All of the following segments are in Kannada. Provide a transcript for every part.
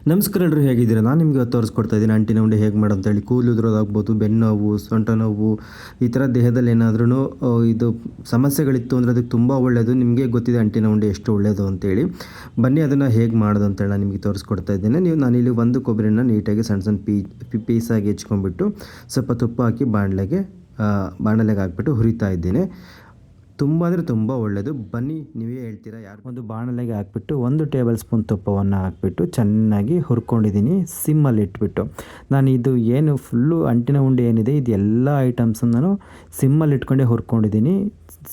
ನಮಸ್ಕಾರ ಎಲ್ಲರೂ, ಹೇಗಿದ್ದೀರಾ? ನಾನು ನಿಮಗೆ ತೋರಿಸ್ಕೊಡ್ತಾ ಇದ್ದೀನಿ ಅಂಟಿನ ಉಂಡೆ ಹೇಗೆ ಮಾಡೋದು ಅಂತೇಳಿ. ಕೂದಲು ಉದುರೋದಾಗ್ಬೋದು, ಬೆನ್ನು ನೋವು, ಸೊಂಟ ನೋವು, ಈ ಥರ ದೇಹದಲ್ಲಿ ಏನಾದ್ರೂ ಇದು ಸಮಸ್ಯೆಗಳಿತ್ತು ಅಂದರೆ ಅದಕ್ಕೆ ತುಂಬ ಒಳ್ಳೆಯದು. ನಿಮಗೆ ಗೊತ್ತಿದೆ ಅಂಟಿನ ಉಂಡೆ ಎಷ್ಟು ಒಳ್ಳೆಯದು ಅಂತೇಳಿ. ಬನ್ನಿ ಅದನ್ನು ಹೇಗೆ ಮಾಡೋದು ಅಂತೇಳಿ ನಾನು ನಿಮಗೆ ತೋರಿಸ್ಕೊಡ್ತಾ ಇದ್ದೇನೆ. ನಾನಿಲ್ಲಿ ಒಂದು ಕೊಬ್ಬರಿನ ನೀಟಾಗಿ ಸಣ್ಣ ಸಣ್ಣ ಪೀಸಾಗಿ ಹೆಚ್ಕೊಂಡ್ಬಿಟ್ಟು ಸ್ವಲ್ಪ ತುಪ್ಪ ಹಾಕಿ ಬಾಣಲೆಗೆ ಹಾಕ್ಬಿಟ್ಟು ಹುರಿತಾ ಇದ್ದೇನೆ. ತುಂಬ ಅಂದರೆ ತುಂಬ ಒಳ್ಳೆಯದು. ಬನ್ನಿ ನೀವೇ ಹೇಳ್ತೀರಾ ಯಾರು. ಒಂದು ಬಾಣಲೆಗೆ ಹಾಕ್ಬಿಟ್ಟು 1 ಟೇಬಲ್ ಸ್ಪೂನ್ ತುಪ್ಪವನ್ನು ಹಾಕ್ಬಿಟ್ಟು ಚೆನ್ನಾಗಿ ಹುರ್ಕೊಂಡಿದ್ದೀನಿ ಸಿಮ್ಮಲ್ಲಿ ಇಟ್ಬಿಟ್ಟು. ನಾನು ಇದು ಏನು ಫುಲ್ಲು ಅಂಟಿನ ಉಂಡೆ ಏನಿದೆ ಇದು ಎಲ್ಲ ಐಟಮ್ಸನ್ನು ನಾನು ಸಿಮ್ಮಲ್ಲಿ ಇಟ್ಕೊಂಡೇ ಹುರ್ಕೊಂಡಿದ್ದೀನಿ.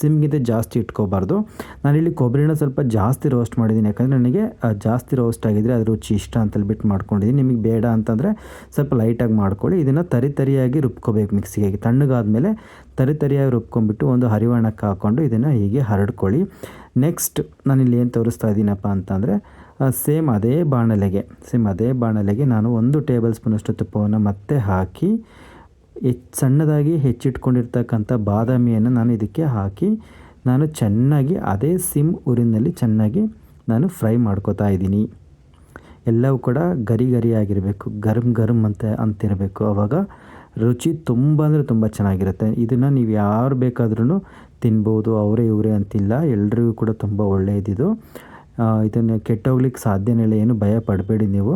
ಸಿಮ್ಗಿಂತ ಜಾಸ್ತಿ ಇಟ್ಕೋಬಾರ್ದು. ನಾನಿಲ್ಲಿ ಕೊಬ್ಬರಿನ ಸ್ವಲ್ಪ ಜಾಸ್ತಿ ರೋಸ್ಟ್ ಮಾಡಿದ್ದೀನಿ, ಯಾಕಂದರೆ ನನಗೆ ಜಾಸ್ತಿ ರೋಸ್ಟ್ ಆಗಿದ್ದರೆ ಅದು ರುಚಿ ಇಷ್ಟ ಅಂತೇಳ್ಬಿಟ್ಟು ಮಾಡ್ಕೊಂಡಿದ್ದೀನಿ. ನಿಮಗೆ ಬೇಡ ಅಂತಂದರೆ ಸ್ವಲ್ಪ ಲೈಟಾಗಿ ಮಾಡ್ಕೊಳ್ಳಿ. ಇದನ್ನು ತರಿಯಾಗಿ ರುಬ್ಕೋಬೇಕು ಮಿಕ್ಸಿಗೆ. ತಣ್ಣಗಾದ್ಮೇಲೆ ತರಿಯಾಗಿ ರುಬ್ಕೊಂಡ್ಬಿಟ್ಟು ಒಂದು ಹರಿವಾಣಕ್ಕೆ ಹಾಕ್ಕೊಂಡು ಇದನ್ನು ಹೀಗೆ ಹರಡ್ಕೊಳ್ಳಿ. ನೆಕ್ಸ್ಟ್ ನಾನಿಲ್ಲಿ ಏನು ತೋರಿಸ್ತಾ ಇದ್ದೀನಪ್ಪ ಅಂತಂದರೆ ಸೇಮ್ ಅದೇ ಬಾಣಲೆಗೆ ನಾನು 1 ಟೇಬಲ್ ಸ್ಪೂನಷ್ಟು ತುಪ್ಪವನ್ನು ಮತ್ತೆ ಹಾಕಿ ಸಣ್ಣದಾಗಿ ಹೆಚ್ಚಿಟ್ಕೊಂಡಿರ್ತಕ್ಕಂಥ ಬಾದಾಮಿಯನ್ನು ನಾನು ಇದಕ್ಕೆ ಹಾಕಿ ನಾನು ಚೆನ್ನಾಗಿ ಅದೇ ಸಿಮ್ ಉರಿನಲ್ಲಿ ಚೆನ್ನಾಗಿ ನಾನು ಫ್ರೈ ಮಾಡ್ಕೋತಾ ಇದ್ದೀನಿ. ಎಲ್ಲವೂ ಕೂಡ ಗರಿಯಾಗಿರಬೇಕು, ಗರಂ ಅಂತಿರಬೇಕು. ಆವಾಗ ರುಚಿ ತುಂಬ ಅಂದರೆ ತುಂಬ ಚೆನ್ನಾಗಿರುತ್ತೆ. ಇದನ್ನು ನೀವು ಯಾರು ಬೇಕಾದ್ರೂ ತಿನ್ಬೋದು, ಅವರೇ ಇವರೇ ಅಂತಿಲ್ಲ, ಎಲ್ರಿಗೂ ಕೂಡ ತುಂಬ ಒಳ್ಳೆಯದಿದು. ಇದನ್ನು ಕೆಟ್ಟೋಗ್ಲಿಕ್ಕೆ ಸಾಧ್ಯನೇ ಇಲ್ಲ, ಏನು ಭಯ ಪಡಬೇಡಿ ನೀವು.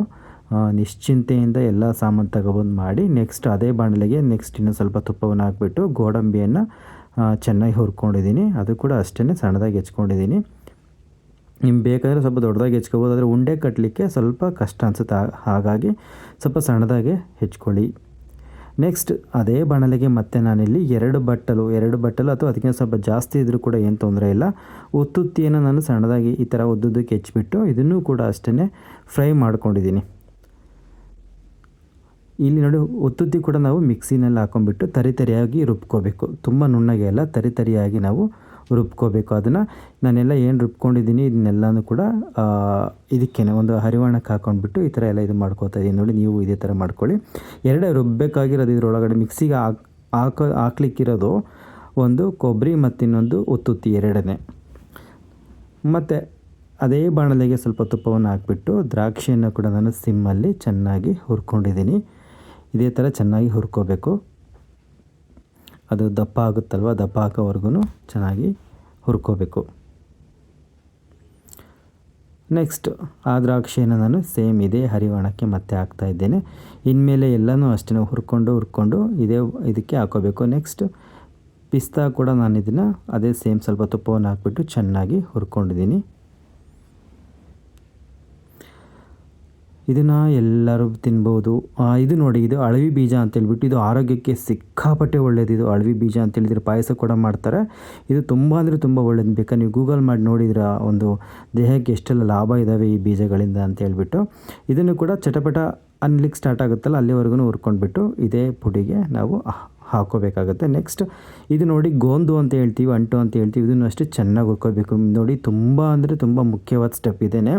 ನಿಶ್ಚಿಂತೆಯಿಂದ ಎಲ್ಲ ಸಾಮಾನು ತಗೊಬಂದು ಮಾಡಿ. ನೆಕ್ಸ್ಟ್ ಅದೇ ಬಾಣಲೆಗೆ ಇನ್ನೂ ಸ್ವಲ್ಪ ತುಪ್ಪವನ್ನು ಹಾಕ್ಬಿಟ್ಟು ಗೋಡಂಬಿಯನ್ನು ಚೆನ್ನಾಗಿ ಹುರ್ಕೊಂಡಿದ್ದೀನಿ. ಅದು ಕೂಡ ಅಷ್ಟೇ ಸಣ್ಣದಾಗಿ ಹೆಚ್ಕೊಂಡಿದ್ದೀನಿ. ನಿಮ್ಗೆ ಬೇಕಾದರೆ ಸ್ವಲ್ಪ ದೊಡ್ಡದಾಗಿ ಹೆಚ್ಕೋಬೋದು, ಆದರೆ ಉಂಡೆ ಕಟ್ಟಲಿಕ್ಕೆ ಸ್ವಲ್ಪ ಕಷ್ಟ ಅನಿಸುತ್ತೆ, ಹಾಗಾಗಿ ಸ್ವಲ್ಪ ಸಣ್ಣದಾಗೆ ಹೆಚ್ಕೊಳ್ಳಿ. ನೆಕ್ಸ್ಟ್ ಅದೇ ಬಾಣಲೆಗೆ ಮತ್ತೆ ನಾನಿಲ್ಲಿ 2 ಬಟ್ಟಲು ಅಥವಾ ಅದಕ್ಕಿಂತ ಸ್ವಲ್ಪ ಜಾಸ್ತಿ ಇದ್ದರೂ ಕೂಡ ಏನು ತೊಂದರೆ ಇಲ್ಲ, ಉತ್ತುತ್ತಿಯನ್ನು ನಾನು ಸಣ್ಣದಾಗಿ ಈ ಥರ ಉದ್ದುದ್ದಕ್ಕೆ ಹೆಚ್ಚಿಬಿಟ್ಟು ಇದನ್ನು ಕೂಡ ಅಷ್ಟೇ ಫ್ರೈ ಮಾಡ್ಕೊಂಡಿದ್ದೀನಿ. ಇಲ್ಲಿ ನೋಡಿ, ಉತ್ತುತ್ತಿ ಕೂಡ ನಾವು ಮಿಕ್ಸಿನಲ್ಲಿ ಹಾಕೊಂಡ್ಬಿಟ್ಟು ತರಿಯಾಗಿ ರುಬ್ಕೋಬೇಕು. ತುಂಬ ನುಣ್ಣಗೆ ಅಲ್ಲ, ತರಿಯಾಗಿ ನಾವು ರುಬ್ಕೋಬೇಕು. ಅದನ್ನು ನಾನೆಲ್ಲ ಏನು ರುಬ್ಕೊಂಡಿದ್ದೀನಿ ಇದನ್ನೆಲ್ಲನೂ ಕೂಡ ಇದಕ್ಕೇ ಒಂದು ಹರಿವಾಣಕ್ಕೆ ಹಾಕೊಂಡ್ಬಿಟ್ಟು ಈ ಥರ ಎಲ್ಲ ಇದು ಮಾಡ್ಕೋತಾ ಇದ್ದೀನಿ. ನೋಡಿ, ನೀವು ಇದೇ ಥರ ಮಾಡ್ಕೊಳ್ಳಿ. ಎರಡೇ ರುಬ್ಬಬೇಕಾಗಿರೋದು ಇದರೊಳಗಡೆ. ಮಿಕ್ಸಿಗೆ ಹಾಕ್ಲಿಕ್ಕಿರೋದು ಒಂದು ಕೊಬ್ಬರಿ ಮತ್ತು ಇನ್ನೊಂದು ಉತ್ತುತ್ತಿ, ಎರಡನೇ. ಮತ್ತು ಅದೇ ಬಾಣಲೆಗೆ ಸ್ವಲ್ಪ ತುಪ್ಪವನ್ನು ಹಾಕ್ಬಿಟ್ಟು ದ್ರಾಕ್ಷಿಯನ್ನು ಕೂಡ ನಾನು ಸಿಮ್ಮಲ್ಲಿ ಚೆನ್ನಾಗಿ ಹುರ್ಕೊಂಡಿದ್ದೀನಿ. ಇದೇ ಥರ ಚೆನ್ನಾಗಿ ಹುರ್ಕೋಬೇಕು. ಅದು ದಪ್ಪ ಆಗುತ್ತಲ್ವ, ದಪ್ಪ ಹಾಕೋವರೆಗೂ ಚೆನ್ನಾಗಿ ಹುರ್ಕೋಬೇಕು. ನೆಕ್ಸ್ಟ್ ಆ ದ್ರಾಕ್ಷಿಯನ್ನು ನಾನು ಸೇಮ್ ಇದೇ ಹರಿವಾಣಕ್ಕೆ ಮತ್ತೆ ಹಾಕ್ತಾ ಇದ್ದೇನೆ. ಇನ್ಮೇಲೆ ಎಲ್ಲನೂ ಅಷ್ಟೇ ಹುರ್ಕೊಂಡು ಇದಕ್ಕೆ ಹಾಕೋಬೇಕು. ನೆಕ್ಸ್ಟ್ ಪಿಸ್ತಾ ಕೂಡ ನಾನು ಇದನ್ನು ಅದೇ ಸೇಮ್ ಸ್ವಲ್ಪ ತುಪ್ಪವನ್ನು ಹಾಕ್ಬಿಟ್ಟು ಚೆನ್ನಾಗಿ ಹುರ್ಕೊಂಡಿದ್ದೀನಿ. ಇದನ್ನು ಎಲ್ಲರೂ ತಿನ್ಬೋದು. ಇದು ನೋಡಿ, ಇದು ಅಳವಿ ಬೀಜ ಅಂತೇಳ್ಬಿಟ್ಟು, ಇದು ಆರೋಗ್ಯಕ್ಕೆ ಸಿಕ್ಕಾಪಟ್ಟೆ ಒಳ್ಳೆಯದು. ಇದು ಅಳವಿ ಬೀಜ ಅಂತೇಳಿದ್ರೆ ಪಾಯಸ ಕೂಡ ಮಾಡ್ತಾರೆ. ಇದು ತುಂಬ ಅಂದರೆ ತುಂಬ ಒಳ್ಳೇದು. ಬೇಕಾದ್ರೆ ನೀವು ಗೂಗಲ್ ಮಾಡಿ ನೋಡಿದ್ರೆ ಒಂದು ದೇಹಕ್ಕೆ ಎಷ್ಟೆಲ್ಲ ಲಾಭ ಇದ್ದಾವೆ ಈ ಬೀಜಗಳಿಂದ ಅಂತ ಹೇಳ್ಬಿಟ್ಟು. ಇದನ್ನು ಕೂಡ ಚಟಪಟ ಅನ್ಲಿಕ್ಕೆ ಸ್ಟಾರ್ಟ್ ಆಗುತ್ತಲ್ಲ, ಅಲ್ಲಿವರೆಗೂ ಹುರ್ಕೊಂಡ್ಬಿಟ್ಟು ಇದೇ ಪುಡಿಗೆ ನಾವು ಹಾಕೋಬೇಕಾಗುತ್ತೆ. ನೆಕ್ಸ್ಟ್ ಇದು ನೋಡಿ, ಗೋಂದು ಅಂತ ಹೇಳ್ತೀವಿ, ಅಂಟು ಅಂತ ಹೇಳ್ತೀವಿ. ಇದನ್ನು ಅಷ್ಟೇ ಚೆನ್ನಾಗಿ ಹುರ್ಕೋಬೇಕು. ನೋಡಿ, ತುಂಬ ಅಂದರೆ ತುಂಬ ಮುಖ್ಯವಾದ ಸ್ಟೆಪ್ ಇದೇನೆ.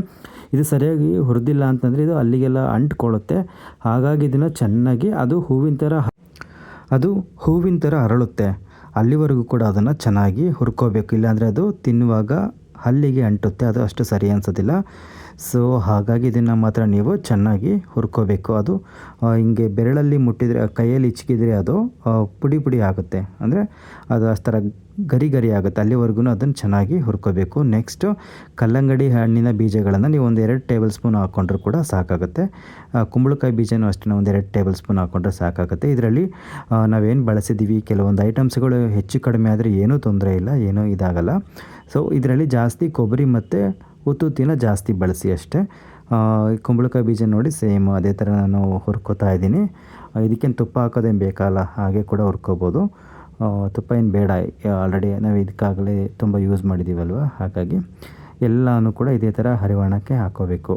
ಇದು ಸರಿಯಾಗಿ ಹುರಿದಿಲ್ಲ ಅಂತಂದರೆ ಇದು ಅಲ್ಲಿಗೆಲ್ಲ ಅಂಟ್ಕೊಳ್ಳುತ್ತೆ. ಹಾಗಾಗಿ ಇದನ್ನು ಚೆನ್ನಾಗಿ ಅದು ಹೂವಿನ ಥರ ಅರಳುತ್ತೆ, ಅಲ್ಲಿವರೆಗೂ ಕೂಡ ಅದನ್ನು ಚೆನ್ನಾಗಿ ಹುರ್ಕೋಬೇಕು. ಇಲ್ಲಾಂದರೆ ಅದು ತಿನ್ನುವಾಗ ಹಲ್ಲಿಗೆ ಅಂಟುತ್ತೆ, ಅದು ಅಷ್ಟು ಸರಿ ಅನಿಸೋದಿಲ್ಲ. ಸೊ ಹಾಗಾಗಿ ಇದನ್ನು ಮಾತ್ರ ನೀವು ಚೆನ್ನಾಗಿ ಹುರ್ಕೋಬೇಕು. ಅದು ಹಿಂಗೆ ಬೆರಳಲ್ಲಿ ಮುಟ್ಟಿದರೆ, ಕೈಯಲ್ಲಿ ಇಚ್ಕಿದ್ರೆ ಅದು ಪುಡಿ ಆಗುತ್ತೆ, ಅಂದರೆ ಅದು ಅಷ್ಟು ಥರ ಗರಿ ಆಗುತ್ತೆ. ಅಲ್ಲಿವರೆಗೂ ಅದನ್ನು ಚೆನ್ನಾಗಿ ಹುರ್ಕೋಬೇಕು. ನೆಕ್ಸ್ಟು ಕಲ್ಲಂಗಡಿ ಹಣ್ಣಿನ ಬೀಜಗಳನ್ನು ನೀವು 2 ಟೇಬಲ್ ಸ್ಪೂನ್ ಹಾಕ್ಕೊಂಡ್ರೂ ಕೂಡ ಸಾಕಾಗುತ್ತೆ. ಕುಂಬಳಕಾಯಿ ಬೀಜನೂ ಅಷ್ಟೇ 2 ಟೇಬಲ್ ಸ್ಪೂನ್ ಹಾಕ್ಕೊಂಡ್ರೆ ಸಾಕಾಗುತ್ತೆ. ಇದರಲ್ಲಿ ನಾವೇನು ಬಳಸಿದ್ದೀವಿ, ಕೆಲವೊಂದು ಐಟಮ್ಸ್ಗಳು ಹೆಚ್ಚು ಕಡಿಮೆ ಆದರೆ ಏನೂ ತೊಂದರೆ ಇಲ್ಲ, ಏನೂ ಇದಾಗಲ್ಲ. ಸೊ ಇದರಲ್ಲಿ ಜಾಸ್ತಿ ಕೊಬ್ಬರಿ ಮತ್ತು ಉತ್ತುತ್ತಿನ ಜಾಸ್ತಿ ಬಳಸಿ ಅಷ್ಟೇ. ಕುಂಬಳಕಾಯಿ ಬೀಜ ನೋಡಿ ಸೇಮ್ ಅದೇ ಥರ ನಾನು ಹುರ್ಕೋತಾ ಇದ್ದೀನಿ. ಇದಕ್ಕೇನು ತುಪ್ಪ ಹಾಕೋದೇನು ಬೇಕಲ್ಲ, ಹಾಗೆ ಕೂಡ ಹುರ್ಕೋಬೋದು. ತುಪ್ಪ ಏನು ಬೇಡ, ಆಲ್ರೆಡಿ ನಾವು ಇದಕ್ಕಾಗಲೇ ತುಂಬ ಯೂಸ್ ಮಾಡಿದ್ದೀವಲ್ವ, ಹಾಗಾಗಿ ಎಲ್ಲನೂ ಕೂಡ ಇದೇ ಥರ ಹರಿವಾಣಕ್ಕೆ ಹಾಕೋಬೇಕು.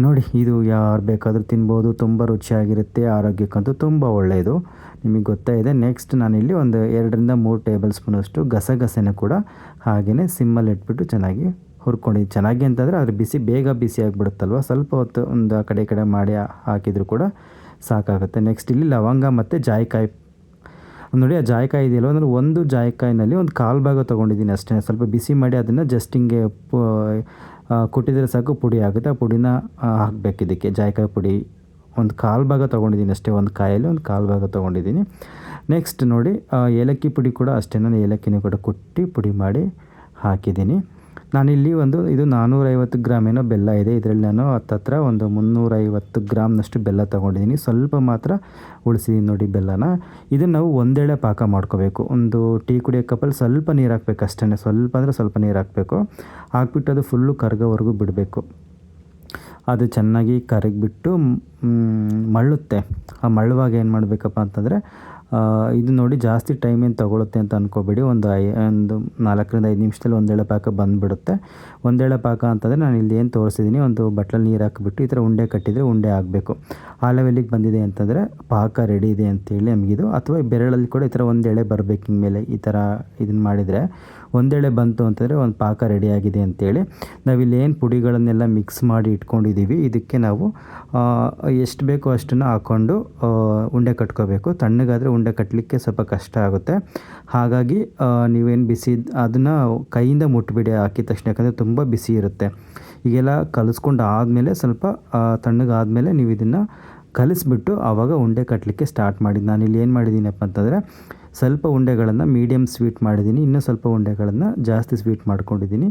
ನೋಡಿ, ಇದು ಯಾರು ಬೇಕಾದರೂ ತಿನ್ಬೋದು, ತುಂಬ ರುಚಿಯಾಗಿರುತ್ತೆ, ಆರೋಗ್ಯಕ್ಕಂತೂ ತುಂಬ ಒಳ್ಳೆಯದು, ನಿಮಗೆ ಗೊತ್ತೇ ಇದೆ. ನೆಕ್ಸ್ಟ್ ನಾನಿಲ್ಲಿ ಒಂದು 2 ರಿಂದ 3 ಟೇಬಲ್ ಸ್ಪೂನಷ್ಟು ಗಸಗಸೆನ ಕೂಡ ಹಾಗೆಯೇ ಸಿಮ್ಮಲ್ಲಿ ಇಟ್ಬಿಟ್ಟು ಚೆನ್ನಾಗಿ ಹುರ್ಕೊಂಡಿದ್ದು. ಚೆನ್ನಾಗಿ ಅಂತಂದರೆ ಅದ್ರ ಬೇಗ ಬಿಸಿ ಆಗಿಬಿಡುತ್ತಲ್ವ, ಸ್ವಲ್ಪ ಹೊತ್ತು ಒಂದು ಆ ಕಡೆ ಮಾಡಿ ಹಾಕಿದರೂ ಕೂಡ ಸಾಕಾಗುತ್ತೆ. ನೆಕ್ಸ್ಟ್ ಇಲ್ಲಿ ಲವಂಗ ಮತ್ತು ಜಾಯಿಕಾಯಿ ನೋಡಿ, ಆ ಜಾಯಿಕಾಯಿ ಇದೆಯಲ್ಲ, ಅಂದರೆ ಒಂದು ಜಾಯಿಕಾಯಿನಲ್ಲಿ ಒಂದು 1/4 ಭಾಗ ತೊಗೊಂಡಿದ್ದೀನಿ ಅಷ್ಟೇ. ಸ್ವಲ್ಪ ಬಿಸಿ ಮಾಡಿ ಅದನ್ನು ಜಸ್ಟ್ ಹಿಂಗೆ ಕುಟ್ಟಿದರೆ ಸಾಕು ಪುಡಿ ಆಗುತ್ತೆ. ಆ ಪುಡಿನ ಹಾಕಬೇಕು ಇದಕ್ಕೆ. ಜಾಯಿಕಾಯಿ ಪುಡಿ ಒಂದು ಕಾಲು ಭಾಗ ತೊಗೊಂಡಿದ್ದೀನಿ ಅಷ್ಟೇ, ಒಂದು ಕಾಯಲ್ಲಿ ಒಂದು ಕಾಲು ಭಾಗ ತೊಗೊಂಡಿದ್ದೀನಿ. ನೆಕ್ಸ್ಟ್ ನೋಡಿ ಏಲಕ್ಕಿ ಪುಡಿ ಕೂಡ ಅಷ್ಟೇ, ನಾನು ಏಲಕ್ಕಿನೂ ಕೂಡ ಕುಟ್ಟಿ ಪುಡಿ ಮಾಡಿ ಹಾಕಿದ್ದೀನಿ. ನಾನಿಲ್ಲಿ ಇದು 450 ಗ್ರಾಮ್ ಏನೋ ಬೆಲ್ಲ ಇದೆ. ಇದರಲ್ಲಿ ನಾನು ಹತ್ತತ್ರ ಒಂದು 350 ಗ್ರಾಮ್ನಷ್ಟು ಬೆಲ್ಲ ತೊಗೊಂಡಿದ್ದೀನಿ. ಸ್ವಲ್ಪ ಮಾತ್ರ ಉಳಿಸಿದ್ದೀನಿ ನೋಡಿ ಬೆಲ್ಲನ. ಇದನ್ನು ನಾವು ಒಂದೇಳೆ ಪಾಕ ಮಾಡ್ಕೋಬೇಕು. ಒಂದು ಟೀ ಕುಡಿಯೋ ಕಪ್ಪಲ್ಲಿ ಸ್ವಲ್ಪ ನೀರು ಹಾಕ್ಬೇಕು ಅಷ್ಟೇ, ಸ್ವಲ್ಪ ಅಂದರೆ ಸ್ವಲ್ಪ ನೀರು ಹಾಕಬೇಕು. ಹಾಕ್ಬಿಟ್ಟು ಅದು ಫುಲ್ಲು ಕರಗೋವರೆಗೂ ಬಿಡಬೇಕು. ಅದು ಚೆನ್ನಾಗಿ ಕರಗಿಬಿಟ್ಟು ಮಳ್ಳುತ್ತೆ. ಆ ಮಳ್ಳುವಾಗ ಏನು ಮಾಡಬೇಕಪ್ಪ ಅಂತಂದರೆ, ಇದು ನೋಡಿ ಜಾಸ್ತಿ ಟೈಮ್ ಏನು ತೊಗೊಳುತ್ತೆ ಅಂತ ಅಂದ್ಕೋಬೇಡಿ. ಒಂದು 4ರಿಂದ 5 ನಿಮಿಷದಲ್ಲಿ ಒಂದೇಳೆ ಪಾಕ ಬಂದುಬಿಡುತ್ತೆ. ಒಂದೇಳೆ ಪಾಕ ಅಂತಂದರೆ ನಾನು ಇಲ್ಲಿ ಏನು ತೋರಿಸಿದ್ದೀನಿ, ಒಂದು ಬಟ್ಲಲ್ಲಿ ನೀರು ಹಾಕಿಬಿಟ್ಟು ಈ ಥರ ಉಂಡೆ ಕಟ್ಟಿದರೆ ಉಂಡೆ ಆಗಬೇಕು. ಆ ಲೆವೆಲ್ಲಿಗೆ ಬಂದಿದೆ ಅಂತಂದರೆ ಪಾಕ ರೆಡಿ ಇದೆ ಅಂತೇಳಿ ನಮಗಿದು. ಅಥವಾ ಬೆರಳಲ್ಲಿ ಕೂಡ ಈ ಥರ ಒಂದೇಳೆ ಬರಬೇಕು. ಹಿಂಗೆ ಈ ಥರ ಇದನ್ನು ಮಾಡಿದರೆ ಒಂದೇಳೆ ಬಂತು ಅಂತಂದರೆ ಒಂದು ಪಾಕ ರೆಡಿಯಾಗಿದೆ ಅಂತೇಳಿ. ನಾವಿಲ್ಲಿ ಏನು ಪುಡಿಗಳನ್ನೆಲ್ಲ ಮಿಕ್ಸ್ ಮಾಡಿ ಇಟ್ಕೊಂಡಿದ್ದೀವಿ, ಇದಕ್ಕೆ ನಾವು ಎಷ್ಟು ಬೇಕೋ ಅಷ್ಟನ್ನು ಹಾಕ್ಕೊಂಡು ಉಂಡೆ ಕಟ್ಕೋಬೇಕು. ತಣ್ಣಗಾದರೆ ಉಂಡೆ ಕಟ್ಟಲಿಕ್ಕೆ ಸ್ವಲ್ಪ ಕಷ್ಟ ಆಗುತ್ತೆ. ಹಾಗಾಗಿ ನೀವೇನು ಬಿಸಿ ಅದನ್ನು ಕೈಯಿಂದ ಮುಟ್ಬಿಡಿ ಹಾಕಿದ ತಕ್ಷಣ, ಯಾಕಂದರೆ ತುಂಬ ಬಿಸಿ ಇರುತ್ತೆ. ಈಗೆಲ್ಲ ಕಲಿಸ್ಕೊಂಡು ಆದಮೇಲೆ ಸ್ವಲ್ಪ ತಣ್ಣಗಾದಮೇಲೆ ನೀವು ಇದನ್ನು ಕಲಿಸ್ಬಿಟ್ಟು ಆವಾಗ ಉಂಡೆ ಕಟ್ಟಲಿಕ್ಕೆ ಸ್ಟಾರ್ಟ್ ಮಾಡಿ. ನಾನಿಲ್ಲಿ ಏನು ಮಾಡಿದ್ದೀನಪ್ಪ ಅಂತಂದರೆ, ಸ್ವಲ್ಪ ಉಂಡೆಗಳನ್ನು ಮೀಡಿಯಮ್ ಸ್ವೀಟ್ ಮಾಡಿದ್ದೀನಿ, ಇನ್ನೂ ಸ್ವಲ್ಪ ಉಂಡೆಗಳನ್ನು ಜಾಸ್ತಿ ಸ್ವೀಟ್ ಮಾಡ್ಕೊಂಡಿದ್ದೀನಿ.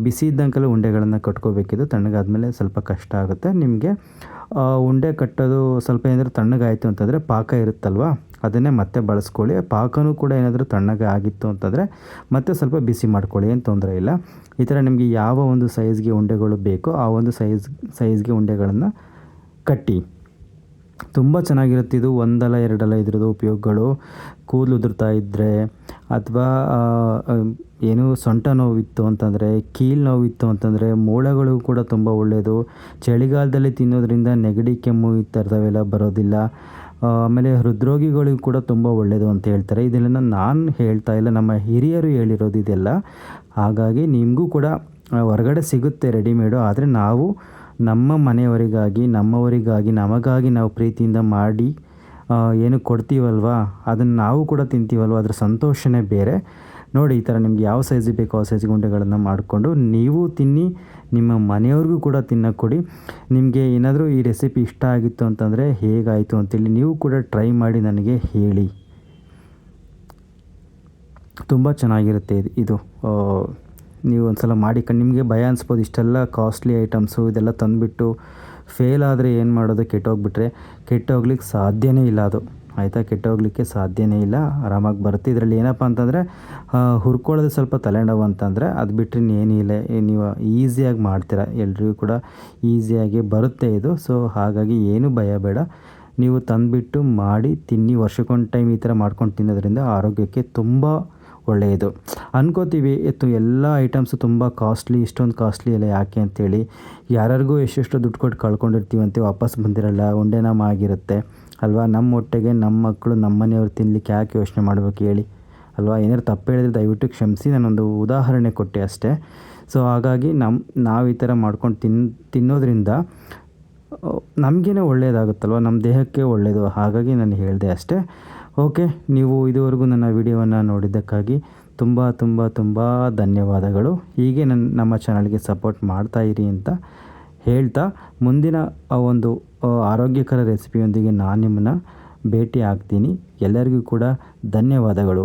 ಬಿಸಿ ಇದ್ದಂಗೆಲ್ಲ ಉಂಡೆಗಳನ್ನು ಕಟ್ಕೋಬೇಕಿದ್ದು. ತಣ್ಣಗಾದ್ಮೇಲೆ ಸ್ವಲ್ಪ ಕಷ್ಟ ಆಗುತ್ತೆ ನಿಮಗೆ. ಉಂಡೆ ಕಟ್ಟೋದು ಸ್ವಲ್ಪ ಏನಾದರೂ ತಣ್ಣಗಾಯಿತು ಅಂತಂದರೆ ಪಾಕ ಇರುತ್ತಲ್ವ, ಅದನ್ನೇ ಮತ್ತೆ ಬಳಸ್ಕೊಳ್ಳಿ. ಪಾಕನೂ ಕೂಡ ಏನಾದರೂ ತಣ್ಣಗೆ ಆಗಿತ್ತು ಅಂತಂದರೆ ಮತ್ತೆ ಸ್ವಲ್ಪ ಬಿಸಿ ಮಾಡ್ಕೊಳ್ಳಿ, ಏನು ತೊಂದರೆ ಇಲ್ಲ. ಈ ಥರ ನಿಮಗೆ ಯಾವ ಒಂದು ಸೈಜ್ಗೆ ಉಂಡೆಗಳು ಬೇಕೋ ಆ ಒಂದು ಸೈಜ್ಗೆ ಉಂಡೆಗಳನ್ನು ಕಟ್ಟಿ. ತುಂಬ ಚೆನ್ನಾಗಿರುತ್ತೆ ಇದು. ಒಂದಲ್ಲ ಎರಡಲ್ಲ ಇದ್ರದ್ದು ಉಪಯೋಗಗಳು. ಕೂದಲು ಉದುರ್ತಾ ಇದ್ದರೆ ಅಥವಾ ಏನು ಸೊಂಟ ನೋವಿತ್ತು ಅಂತಂದರೆ, ಕೀಲು ನೋವಿತ್ತು ಅಂತಂದರೆ, ಮೂಳೆಗಳು ಕೂಡ ತುಂಬ ಒಳ್ಳೆಯದು. ಚಳಿಗಾಲದಲ್ಲಿ ತಿನ್ನೋದ್ರಿಂದ ನೆಗಡಿ, ಕೆಮ್ಮು ಈ ಥರದವೆಲ್ಲ ಬರೋದಿಲ್ಲ. ಆಮೇಲೆ ಹೃದ್ರೋಗಿಗಳಿಗೂ ಕೂಡ ತುಂಬ ಒಳ್ಳೆಯದು ಅಂತ ಹೇಳ್ತಾರೆ. ಇದೆಲ್ಲ ನಾನು ಹೇಳ್ತಾ ಇಲ್ಲ, ನಮ್ಮ ಹಿರಿಯರು ಹೇಳಿರೋದು ಇದೆಲ್ಲ. ಹಾಗಾಗಿ ನಿಮಗೂ ಕೂಡ ಹೊರಗಡೆ ಸಿಗುತ್ತೆ ರೆಡಿಮೇಡು. ಆದರೆ ನಾವು ನಮ್ಮ ಮನೆಯವರಿಗಾಗಿ, ನಮಗಾಗಿ ನಾವು ಪ್ರೀತಿಯಿಂದ ಮಾಡಿ ಏನು ಕೊಡ್ತೀವಲ್ವ, ಅದನ್ನು ನಾವು ಕೂಡ ತಿಂತೀವಲ್ವ, ಅದರ ಸಂತೋಷವೇ ಬೇರೆ. ನೋಡಿ, ಈ ಥರ ನಿಮ್ಗೆ ಯಾವ ಸೈಜಿಗೆ ಬೇಕೋ ಆ ಸೈಜಿಗೆ ಉಂಡೆಗಳನ್ನು ಮಾಡಿಕೊಂಡು ನೀವು ತಿನ್ನಿ, ನಿಮ್ಮ ಮನೆಯವ್ರಿಗೂ ಕೂಡ ತಿನ್ನೋಕ್ಕೆ ಕೊಡಿ. ನಿಮಗೆ ಏನಾದರೂ ಈ ರೆಸಿಪಿ ಇಷ್ಟ ಆಗಿತ್ತು ಅಂತಂದರೆ ಹೇಗಾಯಿತು ಅಂತೇಳಿ ನೀವು ಕೂಡ ಟ್ರೈ ಮಾಡಿ ನನಗೆ ಹೇಳಿ. ತುಂಬ ಚೆನ್ನಾಗಿರುತ್ತೆ ಇದು. ನೀವು ಒಂದು ಸಲ ಮಾಡಿ ನಿಮಗೆ ಭಯ ಅನಿಸ್ಬೋದು, ಇಷ್ಟೆಲ್ಲ ಕಾಸ್ಟ್ಲಿ ಐಟಮ್ಸು ಇದೆಲ್ಲ ತಂದುಬಿಟ್ಟು ಫೇಲ್ ಆದರೆ ಏನು ಮಾಡೋದು, ಕೆಟ್ಟೋಗ್ಲಿಕ್ಕೆ ಸಾಧ್ಯನೇ ಇಲ್ಲ ಅದು, ಆಯಿತಾ. ಕೆಟ್ಟೋಗ್ಲಿಕ್ಕೆ ಸಾಧ್ಯನೇ ಇಲ್ಲ, ಆರಾಮಾಗಿ ಬರುತ್ತೆ. ಇದರಲ್ಲಿ ಏನಪ್ಪ ಅಂತಂದರೆ ಹುರ್ಕೊಳ್ಳೋದು ಸ್ವಲ್ಪ ತಲೆನೋವು ಅಂತಂದರೆ, ಅದು ಬಿಟ್ಟರೆ ಏನಿಲ್ಲ, ನೀವು ಈಸಿಯಾಗಿ ಮಾಡ್ತೀರಾ, ಎಲ್ರಿಗೂ ಕೂಡ ಈಸಿಯಾಗಿ ಬರುತ್ತೆ ಇದು. ಸೊ ಹಾಗಾಗಿ ಏನು ಭಯ ಬೇಡ, ನೀವು ತಂದುಬಿಟ್ಟು ಮಾಡಿ ತಿನ್ನಿ. ವರ್ಷಕ್ಕೊಂದು ಟೈಮ್ ಈ ಥರ ಮಾಡ್ಕೊಂಡು ತಿನ್ನೋದ್ರಿಂದ ಆರೋಗ್ಯಕ್ಕೆ ತುಂಬ ಒಳ್ಳೆಯದು. ಅನ್ಕೋತೀವಿ ಎಲ್ಲ ಐಟಮ್ಸು ತುಂಬ ಕಾಸ್ಟ್ಲಿ, ಇಷ್ಟೊಂದು ಕಾಸ್ಟ್ಲಿ ಎಲ್ಲ ಯಾಕೆ ಅಂತೇಳಿ. ಯಾರಿಗೂ ಎಷ್ಟೆಷ್ಟು ದುಡ್ಡು ಕೊಟ್ಟು ಕಳ್ಕೊಂಡಿರ್ತೀವಂತೆ, ವಾಪಸ್ ಬಂದಿರಲ್ಲ, ಉಂಡೆನಾಮ ಆಗಿರುತ್ತೆ ಅಲ್ವಾ. ನಮ್ಮ ಹೊಟ್ಟೆಗೆ ನಮ್ಮ ಮಕ್ಕಳು, ನಮ್ಮ ಮನೆಯವ್ರು ತಿನ್ನಲಿಕ್ಕೆ ಯಾಕೆ ಯೋಚನೆ ಮಾಡಬೇಕು ಹೇಳಿ ಅಲ್ವಾ. ಏನಾದ್ರು ತಪ್ಪು ಹೇಳಿದ್ರೆ ದಯವಿಟ್ಟು ಕ್ಷಮಿಸಿ, ನಾನೊಂದು ಉದಾಹರಣೆ ಕೊಟ್ಟೆ ಅಷ್ಟೇ. ಸೊ ಹಾಗಾಗಿ ನಾವು ಈ ಥರ ಮಾಡ್ಕೊಂಡು ತಿನ್ನೋದ್ರಿಂದ ನಮಗೇನೆ ಒಳ್ಳೆಯದಾಗುತ್ತಲ್ವ, ನಮ್ಮ ದೇಹಕ್ಕೆ ಒಳ್ಳೆಯದು. ಹಾಗಾಗಿ ನಾನು ಹೇಳಿದೆ ಅಷ್ಟೇ. ಓಕೆ, ನೀವು ಇದುವರೆಗೂ ನನ್ನ ವಿಡಿಯೋವನ್ನು ನೋಡಿದ್ದಕ್ಕಾಗಿ ತುಂಬ ತುಂಬ ತುಂಬ ಧನ್ಯವಾದಗಳು. ಹೀಗೆ ನಮ್ಮ ಚಾನಲ್ಗೆ ಸಪೋರ್ಟ್ ಮಾಡ್ತಾಯಿರಿ ಅಂತ ಹೇಳ್ತಾ, ಮುಂದಿನ ಒಂದು ಆರೋಗ್ಯಕರ ರೆಸಿಪಿಯೊಂದಿಗೆ ನಾನು ನಿಮ್ಮನ್ನು ಭೇಟಿ ಆಗ್ತೀನಿ. ಎಲ್ಲರಿಗೂ ಕೂಡ ಧನ್ಯವಾದಗಳು.